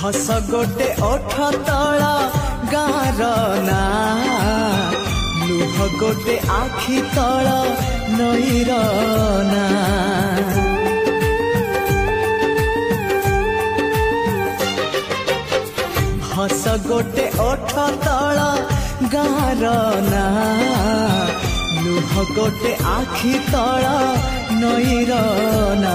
हस गोटे ओठ तला गार ना लुह गोटे आखि तला नईर ना हस गोटे ओठ तला गार ना लुह गोटे आखि तला नईर ना।